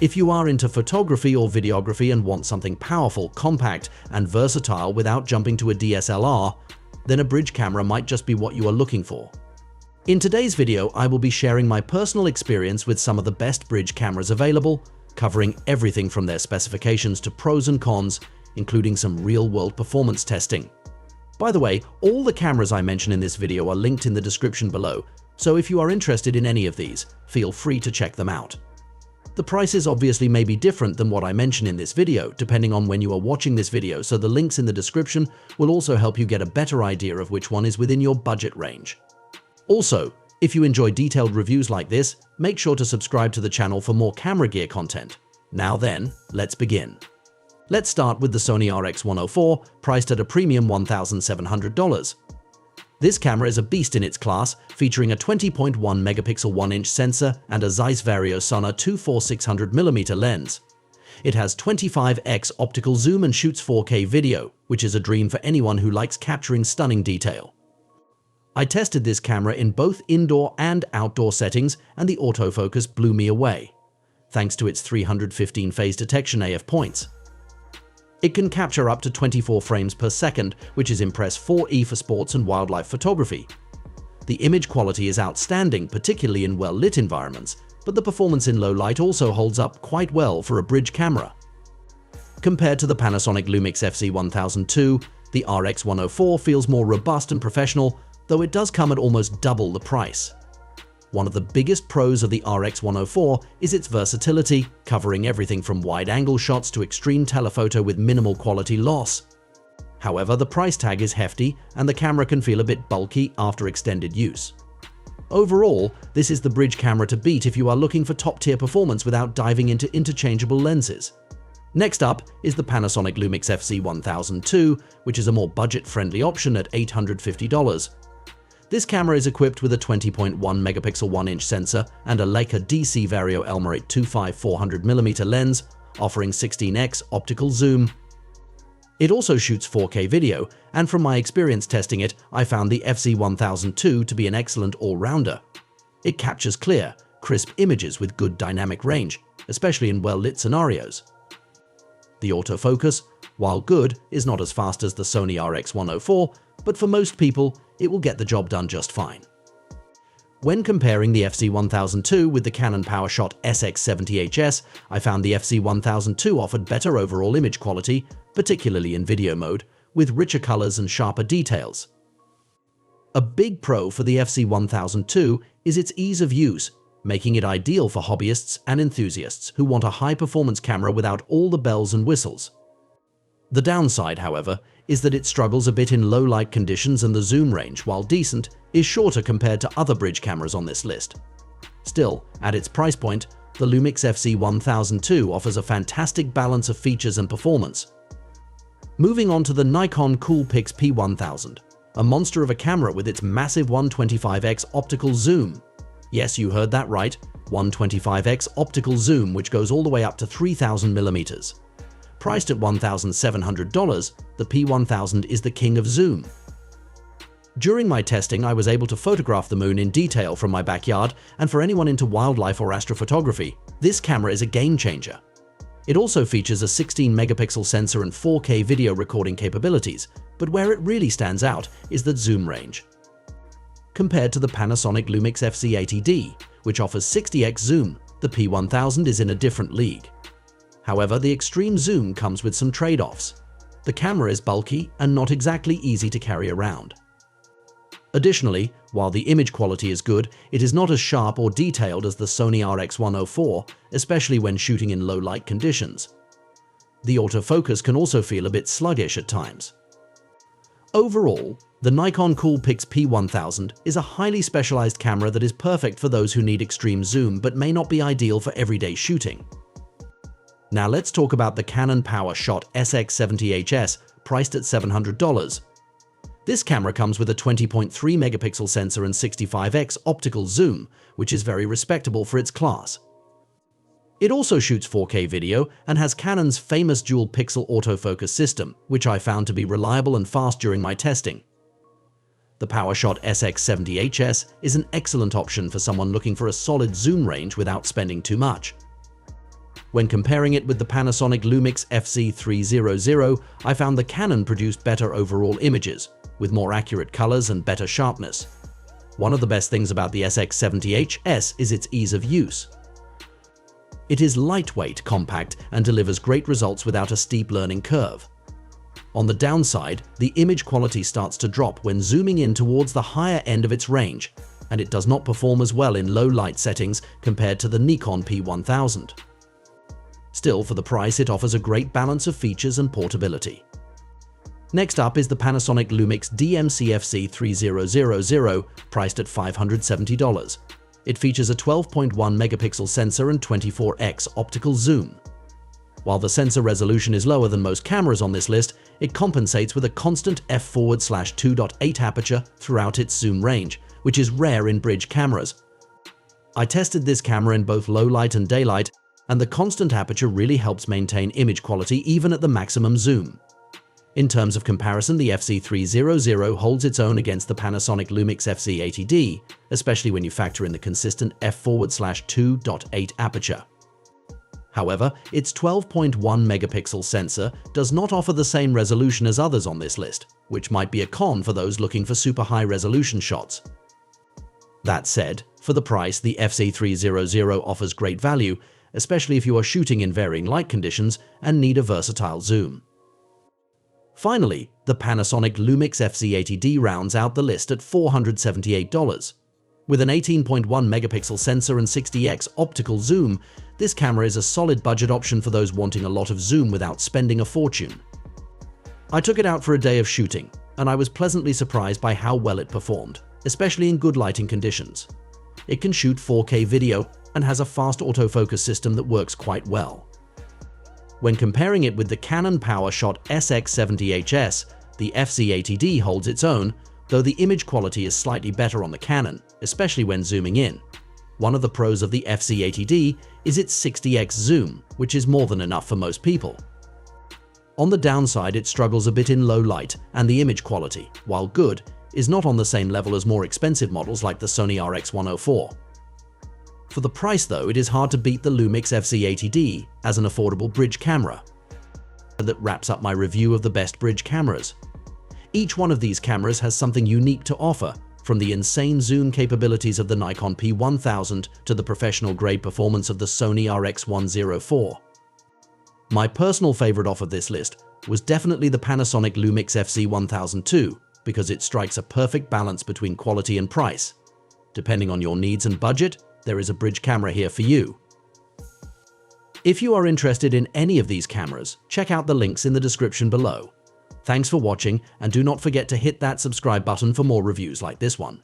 If you are into photography or videography and want something powerful, compact, and versatile without jumping to a DSLR, then a bridge camera might just be what you are looking for. In today's video, I will be sharing my personal experience with some of the best bridge cameras available, covering everything from their specifications to pros and cons, including some real-world performance testing. By the way, all the cameras I mention in this video are linked in the description below, so if you are interested in any of these, feel free to check them out. The prices obviously may be different than what I mention in this video, depending on when you are watching this video, so the links in the description will also help you get a better idea of which one is within your budget range. Also, if you enjoy detailed reviews like this, make sure to subscribe to the channel for more camera gear content. Now then, let's begin. Let's start with the Sony RX10, priced at a premium $1,700. This camera is a beast in its class, featuring a 20.1 megapixel 1-inch sensor and a Zeiss Vario Sonnar 24600mm lens. It has 25x optical zoom and shoots 4K video, which is a dream for anyone who likes capturing stunning detail. I tested this camera in both indoor and outdoor settings, and the autofocus blew me away, thanks to its 315 phase detection AF points. It can capture up to 24 frames per second, which is Impress 4E for sports and wildlife photography. The image quality is outstanding, particularly in well-lit environments, but the performance in low light also holds up quite well for a bridge camera. Compared to the Panasonic LUMIX FZ80D, the RX10 feels more robust and professional, though it does come at almost double the price. One of the biggest pros of the RX10 is its versatility, covering everything from wide-angle shots to extreme telephoto with minimal quality loss. However, the price tag is hefty and the camera can feel a bit bulky after extended use. Overall, this is the bridge camera to beat if you are looking for top-tier performance without diving into interchangeable lenses. Next up is the Panasonic LUMIX FZ80D, which is a more budget-friendly option at $850. This camera is equipped with a 20.1 megapixel 1-inch sensor and a Leica DC Vario Elmarite 25400mm lens, offering 16x optical zoom. It also shoots 4K video, and from my experience testing it, I found the FZ80D to be an excellent all-rounder. It captures clear, crisp images with good dynamic range, especially in well-lit scenarios. The autofocus, while good, is not as fast as the Sony RX10, but for most people, it will get the job done just fine. When comparing the FZ80D with the Canon PowerShot SX70HS, I found the FZ80D offered better overall image quality, particularly in video mode, with richer colors and sharper details. A big pro for the FZ80D is its ease of use, making it ideal for hobbyists and enthusiasts who want a high-performance camera without all the bells and whistles. The downside, however, is that it struggles a bit in low-light conditions, and the zoom range, while decent, is shorter compared to other bridge cameras on this list. Still, at its price point, the LUMIX FZ80D offers a fantastic balance of features and performance. Moving on to the Nikon COOLPIX P1000, a monster of a camera with its massive 125x optical zoom. Yes, you heard that right, 125x optical zoom, which goes all the way up to 3000 millimeters. Priced at $1,700, the P1000 is the king of zoom. During my testing, I was able to photograph the moon in detail from my backyard, and for anyone into wildlife or astrophotography, this camera is a game changer. It also features a 16 megapixel sensor and 4K video recording capabilities, but where it really stands out is the zoom range. Compared to the Panasonic LUMIX FZ80D, which offers 60x zoom, the P1000 is in a different league. However, the extreme zoom comes with some trade-offs. The camera is bulky and not exactly easy to carry around. Additionally, while the image quality is good, it is not as sharp or detailed as the Sony RX10, especially when shooting in low-light conditions. The autofocus can also feel a bit sluggish at times. Overall, the Nikon COOLPIX P1000 is a highly specialized camera that is perfect for those who need extreme zoom but may not be ideal for everyday shooting. Now let's talk about the Canon PowerShot SX70HS, priced at $700. This camera comes with a 20.3 megapixel sensor and 65x optical zoom, which is very respectable for its class. It also shoots 4K video and has Canon's famous dual pixel autofocus system, which I found to be reliable and fast during my testing. The PowerShot SX70HS is an excellent option for someone looking for a solid zoom range without spending too much. When comparing it with the Panasonic LUMIX FZ80D, I found the Canon produced better overall images, with more accurate colors and better sharpness. One of the best things about the RX10 is its ease of use. It is lightweight, compact, and delivers great results without a steep learning curve. On the downside, the image quality starts to drop when zooming in towards the higher end of its range, and it does not perform as well in low light settings compared to the Nikon P1000. Still, for the price, it offers a great balance of features and portability. Next up is the Panasonic LUMIX DMC-FC3000, priced at $570. It features a 12.1 megapixel sensor and 24x optical zoom. While the sensor resolution is lower than most cameras on this list, it compensates with a constant f/2.8 aperture throughout its zoom range, which is rare in bridge cameras. I tested this camera in both low light and daylight, and the constant aperture really helps maintain image quality even at the maximum zoom. In terms of comparison, the FZ30 holds its own against the Panasonic LUMIX FZ80D, especially when you factor in the consistent f/2.8 aperture. However, its 12.1 megapixel sensor does not offer the same resolution as others on this list, which might be a con for those looking for super high resolution shots. That said, for the price, the FZ30 offers great value, especially if you are shooting in varying light conditions and need a versatile zoom. Finally, the Panasonic LUMIX FZ80D rounds out the list at $478. With an 18.1 megapixel sensor and 60x optical zoom, this camera is a solid budget option for those wanting a lot of zoom without spending a fortune. I took it out for a day of shooting, and I was pleasantly surprised by how well it performed, especially in good lighting conditions. It can shoot 4K video and has a fast autofocus system that works quite well. When comparing it with the Canon PowerShot SX70HS, the FZ80D holds its own, though the image quality is slightly better on the Canon, especially when zooming in. One of the pros of the FZ80D is its 60x zoom, which is more than enough for most people. On the downside, it struggles a bit in low light, and the image quality, while good, is not on the same level as more expensive models like the Sony RX10. For the price though, it is hard to beat the LUMIX FZ80D as an affordable bridge camera. That wraps up my review of the best bridge cameras. Each one of these cameras has something unique to offer, from the insane zoom capabilities of the Nikon P1000 to the professional-grade performance of the Sony RX10. My personal favorite off of this list was definitely the Panasonic LUMIX FZ1002, because it strikes a perfect balance between quality and price. Depending on your needs and budget, there is a bridge camera here for you. If you are interested in any of these cameras, check out the links in the description below. Thanks for watching, and do not forget to hit that subscribe button for more reviews like this one.